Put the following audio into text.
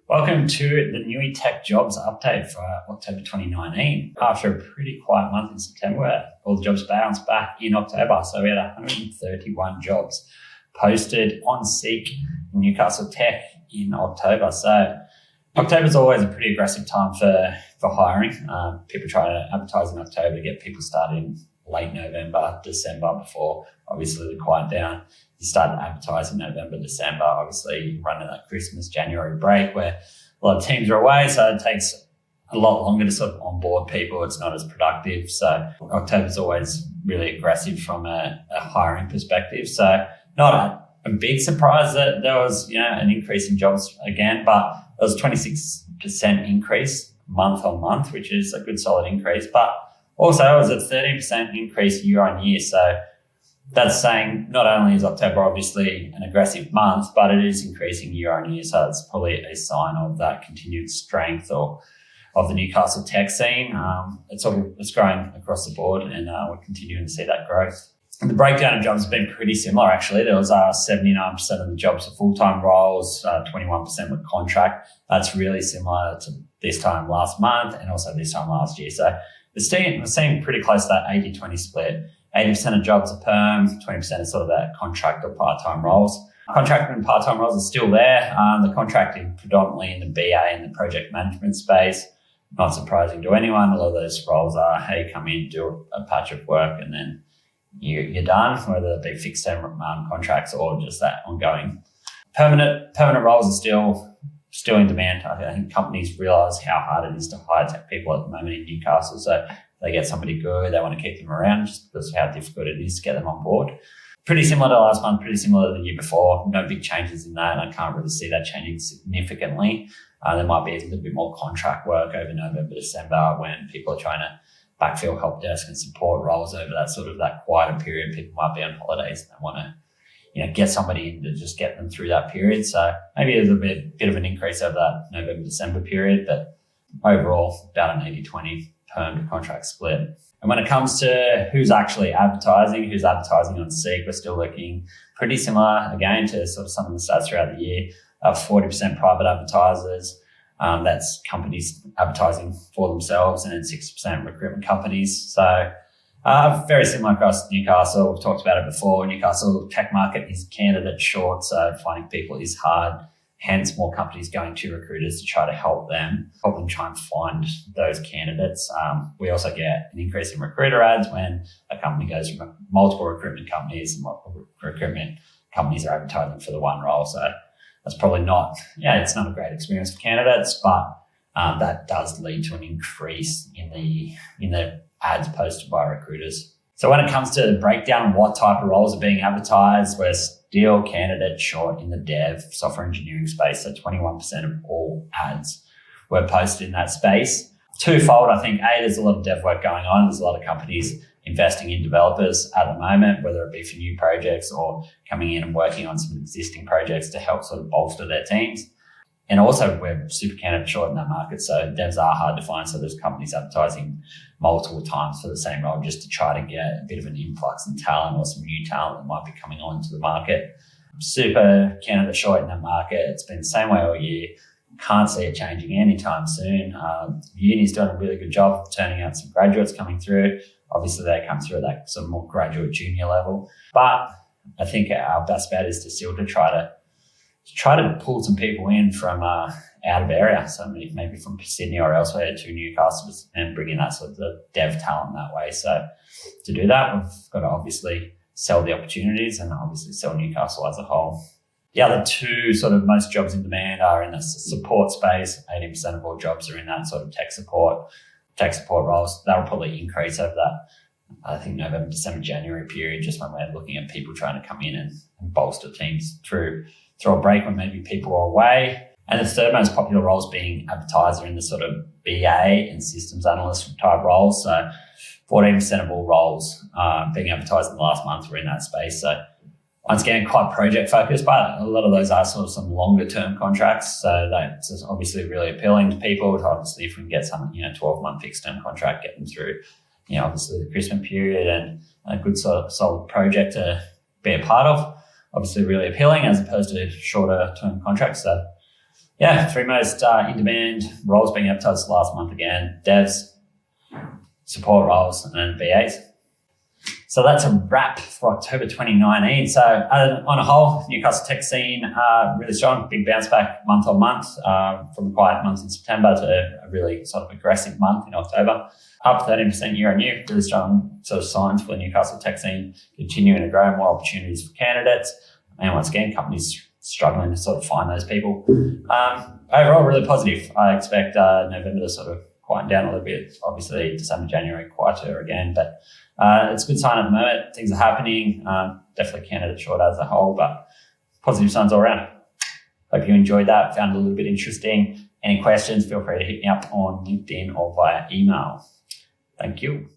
Welcome to the Newy Tech Jobs Update for October 2019. After a pretty quiet month in September, all the jobs bounced back in October. So we had 131 jobs posted on Seek in Newcastle Tech in October. So October is always a pretty aggressive time for hiring. People try to advertise in October to get people started in late November, December before obviously the quiet down. You start to advertise in November, December, obviously running that Christmas, January break where a lot of teams are away. So it takes a lot longer to sort of onboard people. It's not as productive. So October is always really aggressive from a hiring perspective. So not a big surprise that there was, an increase in jobs again, but there was a 26% increase month on month, which is a good solid increase. But also it was a 13% increase year on year. So that's saying not only is October obviously an aggressive month, but it is increasing year on year. So it's probably a sign of that continued strength of the Newcastle tech scene. It's growing across the board, and we're continuing to see that growth. And the breakdown of jobs has been pretty similar, actually. There was 79% of the jobs are full-time roles, 21% were contract. That's really similar to this time last month and also this time last year. So we're seeing pretty close to that 80-20 split. 80% of jobs are perm, 20% is sort of that contract or part-time roles. Contract and part-time roles are still there. The contracting predominantly in the BA and the project management space. Not surprising to anyone. A lot of those roles are, hey, come in, do a patch of work, and then you're done, whether they be fixed term contracts or just that ongoing. Permanent roles are still in demand. I think companies realise how hard it is to hire tech people at the moment in Newcastle. So they get somebody good, they want to keep them around just because of how difficult it is to get them on board. Pretty similar to last month, pretty similar to the year before. No big changes in that. I can't really see that changing significantly. There might be a little bit more contract work over November, December when people are trying to backfill help desk and support roles over that quieter period. People might be on holidays and they want to get somebody in to just get them through that period. So maybe there's a bit of an increase over that November, December period, but overall about an 80-20 perm to contract split. And when it comes to who's actually advertising on Seek, we're still looking pretty similar again to sort of some of the stats throughout the year. 40% private advertisers, that's companies advertising for themselves, and then 6% recruitment companies. So very similar across Newcastle. We've talked about it before. Newcastle tech market is candidate short, so finding people is hard. Hence, more companies going to recruiters to try to help them try and find those candidates. We also get an increase in recruiter ads when a company goes from multiple recruitment companies, and multiple recruitment companies are advertising for the one role. So that's probably it's not a great experience for candidates, but that does lead to an increase in the ads posted by recruiters. So when it comes to the breakdown of what type of roles are being advertised, we're still candidate short in the dev software engineering space. So 21% of all ads were posted in that space. Twofold, I think. There's a lot of dev work going on. There's a lot of companies investing in developers at the moment, whether it be for new projects or coming in and working on some existing projects to help sort of bolster their teams. And also we're super candidate short in that market. So devs are hard to find. So there's companies advertising multiple times for the same role just to try to get a bit of an influx in talent or some new talent that might be coming onto the market. Super candidate short in that market. It's been the same way all year. Can't see it changing anytime soon. Uni's doing a really good job of turning out some graduates coming through. Obviously they come through at that sort of more graduate junior level. But I think our best bet is to still to try to pull some people in from out of area, so maybe from Sydney or elsewhere to Newcastle, and bring in that sort of the dev talent that way. So to do that, we've got to obviously sell the opportunities and obviously sell Newcastle as a whole. The other two sort of most jobs in demand are in the support space. 80% of all jobs are in that sort of tech support roles. That will probably increase over that, I think, November, December, January period, just when we're looking at people trying to come in and bolster teams through a break when maybe people are away. And the third most popular roles being advertiser in the sort of BA and systems analyst type roles. So 14% of all roles being advertised in the last month were in that space. So once again, quite project focused, but a lot of those are sort of some longer term contracts. So that's obviously really appealing to people. Obviously, if we can get some, 12-month fixed term contract, get them through, obviously the Christmas period and a good sort of solid project to be a part of. Obviously really appealing as opposed to shorter term contracts. So Yeah, three most in-demand roles being advertised last month again: devs, support roles, and BAs. So that's a wrap for October 2019. So on a whole, Newcastle tech scene, really strong, big bounce back month on month, from a quiet month in September to a really sort of aggressive month in October. Up 13% year on year, really strong sort of signs for the Newcastle tech scene, continuing to grow, more opportunities for candidates. And once again, companies struggling to sort of find those people. Overall, really positive. I expect November to sort of quieten down a little bit. Obviously, December, January, quieter again, but it's a good sign at the moment. Things are happening. Definitely candidate short as a whole, but positive signs all around. Hope you enjoyed that, found it a little bit interesting. Any questions, feel free to hit me up on LinkedIn or via email. Thank you.